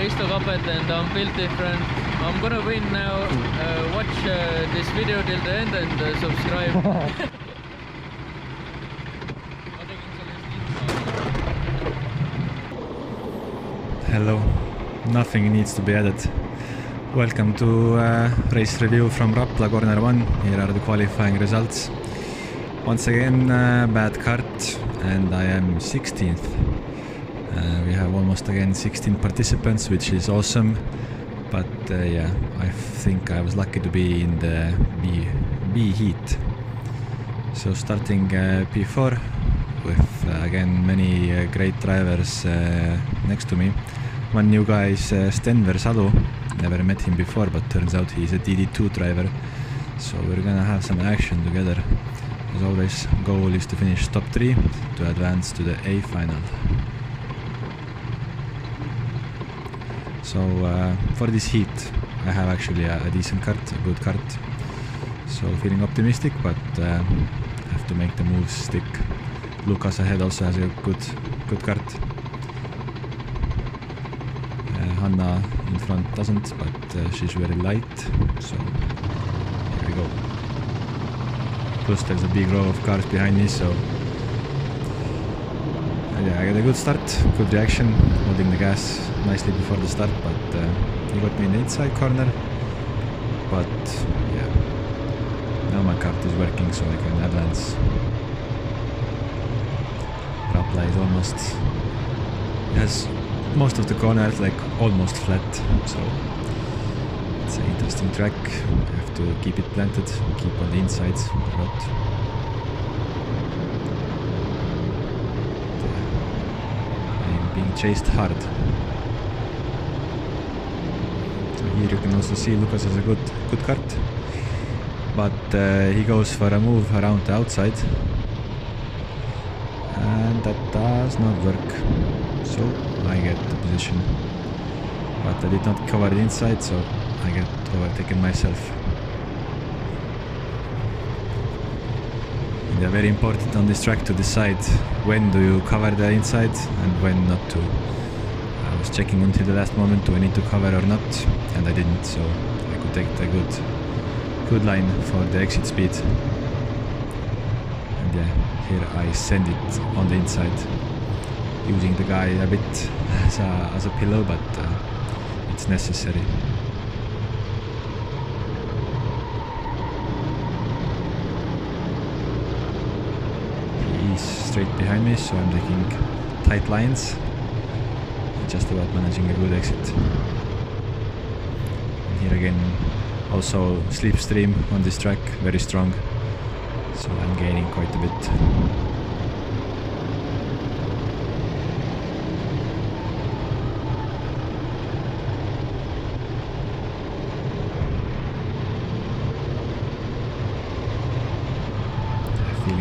Risto, Kappet, and I'm built different. I'm gonna win now. Watch this video till the end and subscribe. Hello, nothing needs to be added. Welcome to race review from Rapla corner 1. Here are the qualifying results. Once again, bad kart, and I am 16th. We have almost again 16 participants, which is awesome. But yeah, I think I was lucky to be in the B heat. So starting P4 with again many great drivers next to me. One new guy is Stenver Salu. Never met him before, but turns out he's a DD2 driver. So we're gonna have some action together. As always, goal is to finish top 3 to advance to the A final. So for this heat, I have actually a decent kart, a good kart. So feeling optimistic, but have to make the moves stick. Lucas ahead also has a good kart. Hanna in front doesn't, but she's very light. So here we go. Plus there's a big row of cars behind me, so yeah, I got a good start, good reaction, holding the gas nicely before the start, but he got me in the inside corner. But yeah, now my kart is working, so I can advance. Rapla is almost, has most of the corners like almost flat, so it's an interesting track. You have to keep it planted, keep on the insides a lot. I'm being chased hard. So here you can also see Lucas has a good kart, but he goes for a move around the outside, and that does not work. So I get the position, but I did not cover the inside, so I get overtaken myself. And they're very important on this track to decide when do you cover the inside and when not to. I was checking until the last moment, do I need to cover or not, and I didn't, so I could take the good line for the exit speed. And yeah, here I send it on the inside, using the guy a bit as a pillow, but it's necessary. He's straight behind me, so I'm taking tight lines, just about managing a good exit. And here again, also slipstream on this track, very strong, so I'm gaining quite a bit.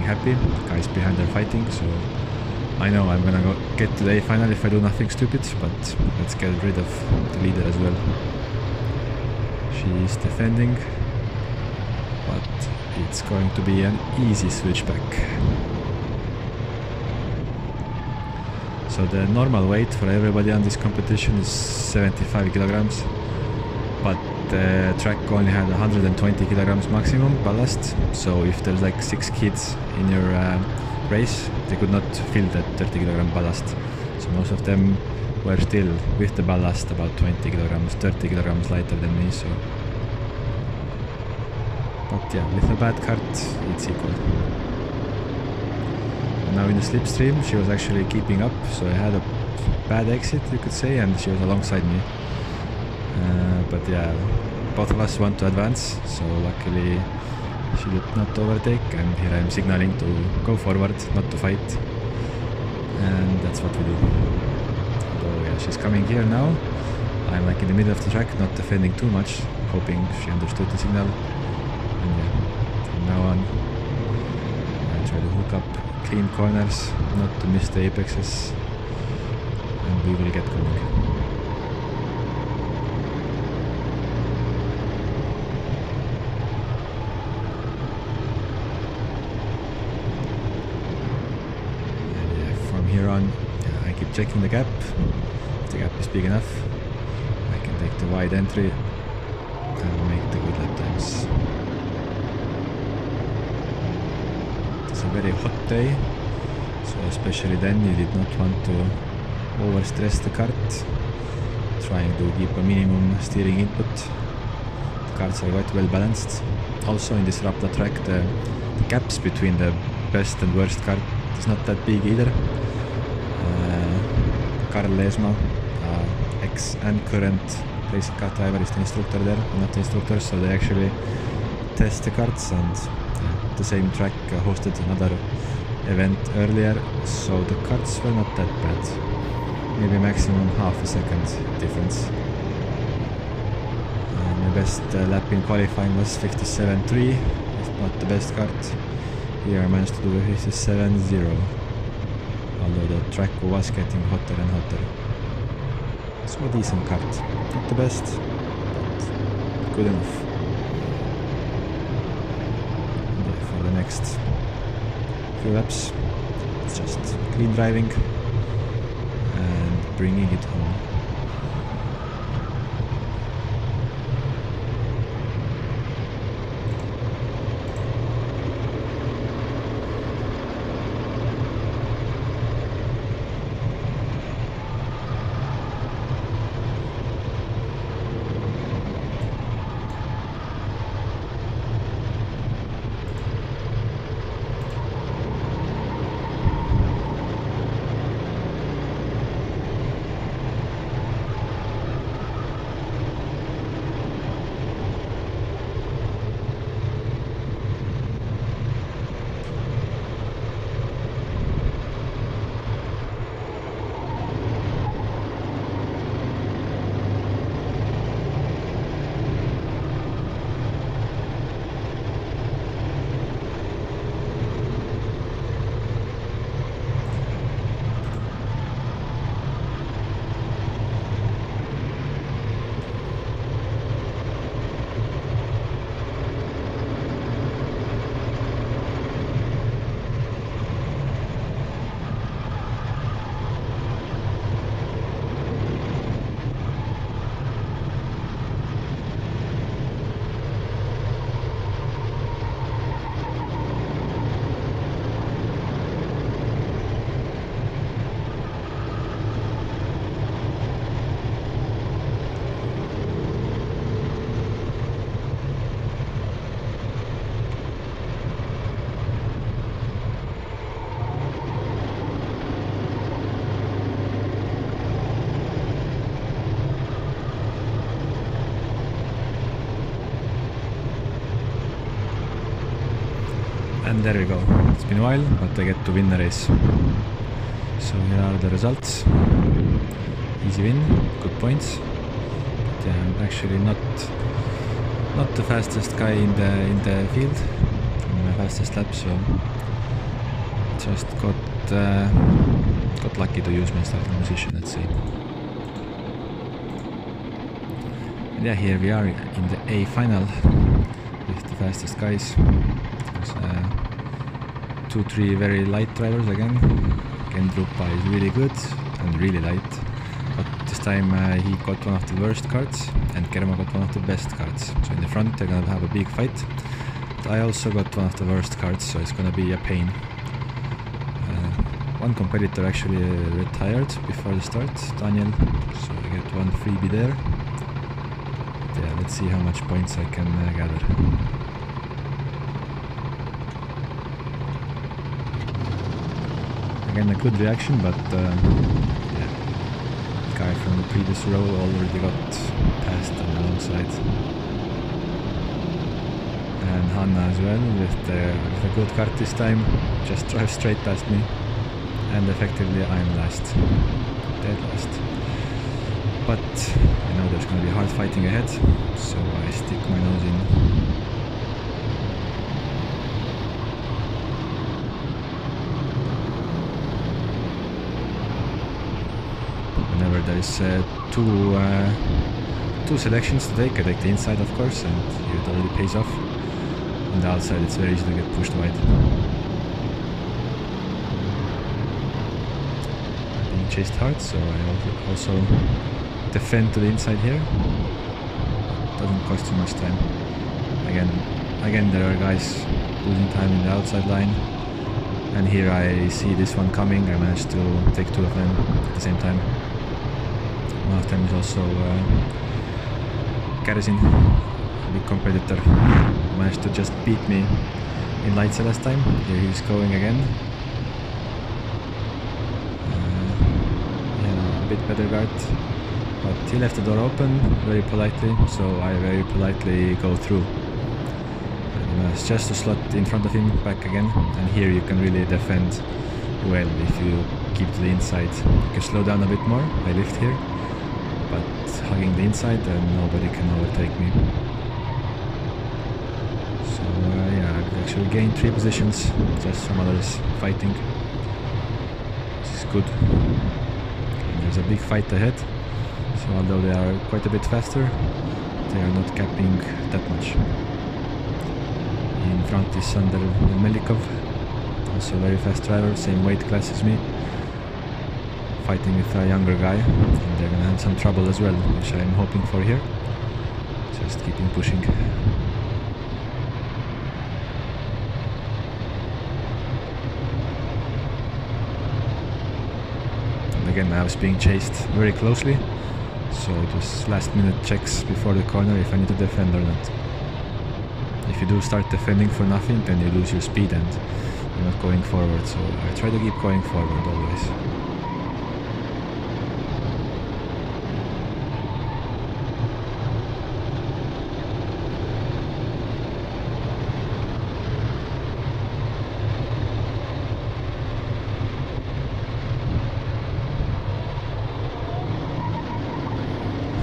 Happy, guys behind are fighting, so I know I'm gonna get to the A final if I do nothing stupid, but let's get rid of the leader as well. She is defending, but it's going to be an easy switchback. So the normal weight for everybody on this competition is 75 kilograms, but the track only had 120 kilograms maximum ballast, so if there's like 6 kids in your race, they could not fill that 30 kilogram ballast. So most of them were still with the ballast about 20 kilograms, 30 kilograms lighter than me. So, but yeah, with a bad kart, it's equal. And now in the slipstream, she was actually keeping up, so I had a bad exit, you could say, and she was alongside me. But yeah, both of us want to advance, so luckily she did not overtake, and here I am signaling to go forward, not to fight, and that's what we do. So yeah, she's coming here now. I'm like in the middle of the track, not defending too much, hoping she understood the signal. And yeah, from now on I try to hook up clean corners, not to miss the apexes, and we will get going. Here on, I keep checking the gap, if the gap is big enough, the wide entry and make the good lap times. It's a very hot day, so especially then you did not want to overstress the kart, trying to keep a minimum steering input. The karts are quite well balanced. Also in this Rapla track the gaps between the best and worst kart is not that big either. Karl Leesmaa, ex and current racing kart driver, is the instructor there, one of the instructors, so they actually test the karts, and the same track hosted another event earlier, so the karts were not that bad. Maybe maximum half a second difference. My best lap in qualifying was 57.3, if not the best kart. Here I managed to do a 57.0, although the track was getting hotter and hotter. So a decent kart, not the best, but good enough. And for the next few laps, it's just clean driving and bringing it home. And there we go. It's been a while, but I get to win the race. So here are the results. Easy win, good points. But yeah, I'm actually not the fastest guy in the field. I'm my fastest lap, so just got lucky to use my starting position, let's say. And yeah, here we are in the A final with the fastest guys. There's 2-3 very light drivers again. Drupa is really good and really light, but this time he got one of the worst karts and Kerma got one of the best karts. So in the front they're gonna have a big fight, but I also got one of the worst karts, so it's gonna be a pain. One competitor actually retired before the start, Daniel, so I get one freebie there. But yeah, let's see how much points I can gather. Again, a good reaction, but yeah, the guy from the previous row already got passed on the long side. And Hanna as well, with a good kart this time, just drives straight past me. And effectively I'm last, dead last. But I know there's going to be hard fighting ahead, so I stick my nose in. Whenever there is two selections to take, I take the inside of course, and it already pays off. On the outside it's very easy to get pushed wide. I'm being chased hard, so I also defend to the inside here. doesn't cost too much time. Again there are guys losing time in the outside line, and here I see this one coming. I managed to take two of them at the same time. One of them is also Karting, a big competitor, who managed to just beat me in lights last time. Here he's going again. Yeah, a bit better guard, but he left the door open very politely, so I very politely go through. It's just to slot in front of him back again, and here you can really defend well if you keep to the inside. You can slow down a bit more. I lift here, but hugging the inside, and nobody can overtake me. So yeah, I've actually gained 3 positions, just some others fighting, which is good. And there's a big fight ahead, so although they are quite a bit faster, they are not capping that much. In front is Sander Melikov, also a very fast driver, same weight class as me, fighting with a younger guy, and they're gonna have some trouble as well, which I'm hoping for here. Just keeping pushing. And again, I was being chased very closely, so it was last minute checks before the corner if I need to defend or not. If you do start defending for nothing, then you lose your speed and you're not going forward, so I try to keep going forward always.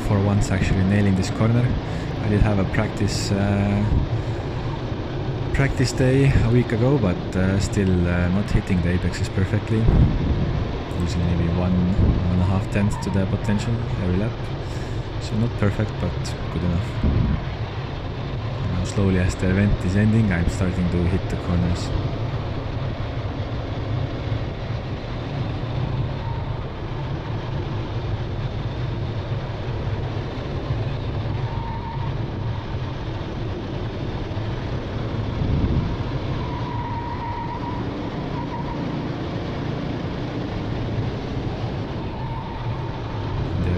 For once actually nailing this corner. I did have a practice day a week ago, but still not hitting the apexes perfectly, using maybe 1.5 tenths to the potential every lap, so not perfect but good enough. And now slowly, as the event is ending, I'm starting to hit the corners.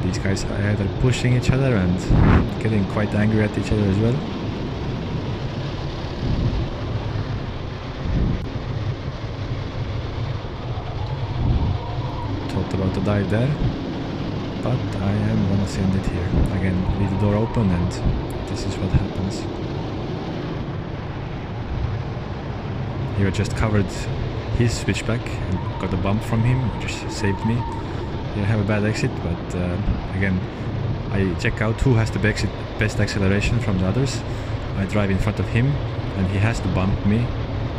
These guys are either pushing each other and getting quite angry at each other as well. Thought about to dive there, but I am gonna send it here. Again, leave the door open, and this is what happens. Here I just covered his switchback and got a bump from him, which saved me. I have a bad exit, but again, I check out who has the best acceleration from the others. I drive in front of him, and he has to bump me,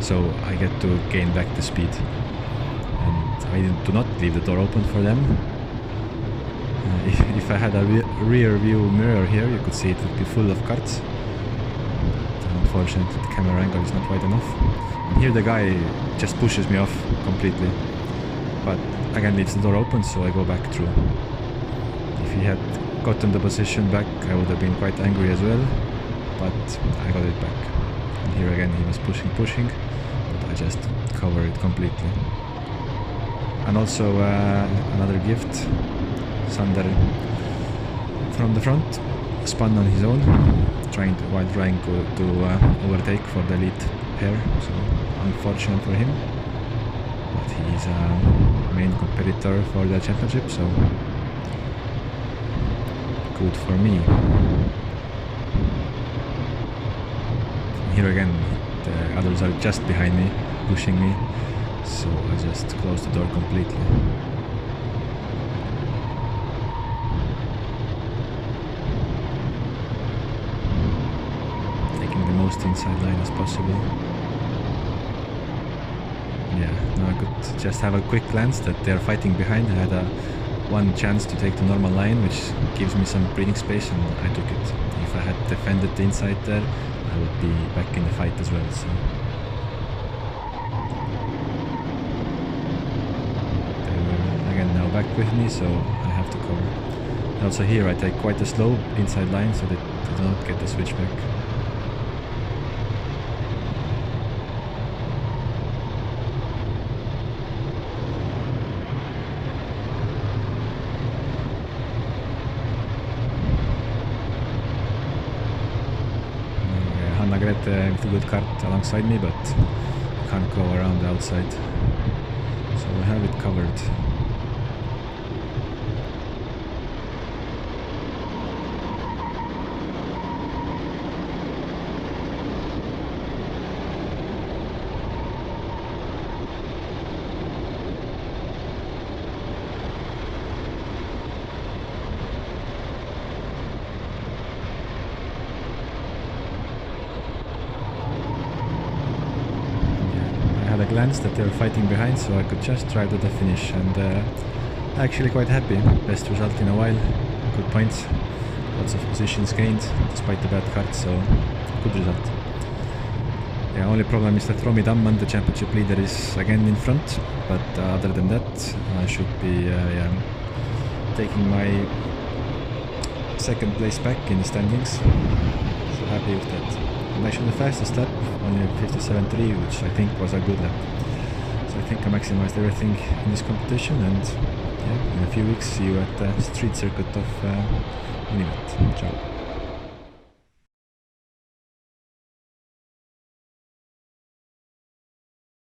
so I get to gain back the speed. And I do not leave the door open for them. If I had a rear view mirror here, you could see it would be full of karts. But unfortunately, the camera angle is not wide enough. And here the guy just pushes me off completely. But again, leaves the door open, so I go back through. If he had gotten the position back, I would have been quite angry as well, but I got it back. And here again, he was pushing, but I just covered it completely. And also another gift, Sander from the front spun on his own, while trying to overtake for the lead pair, so unfortunate for him. But he's a main competitor for the championship, so good for me. Here again, the others are just behind me, pushing me, so I just closed the door completely. Taking the most inside line as possible. Yeah, now I could just have a quick glance that they're fighting behind. I had one chance to take the normal line, which gives me some breathing space, and I took it. If I had defended the inside there, I would be back in the fight as well. So they were again now back with me, so I have to cover. Also here I take quite a slow inside line so that I do not get the switchback. With a good kart alongside me, but I can't go around the outside, so we have it covered. Glance that they were fighting behind, so I could just drive to the finish, and actually quite happy. Best result in a while, good points, lots of positions gained despite the bad kart, so good result. Yeah, only problem is that Romi Tamman, the championship leader, is again in front, but other than that I should be taking my second place back in the standings, so happy with that. And actually the fastest lap, only 57.3, which I think was a good lap. So I think I maximized everything in this competition, and yeah, in a few weeks see you at the street circuit of Univet. Ciao.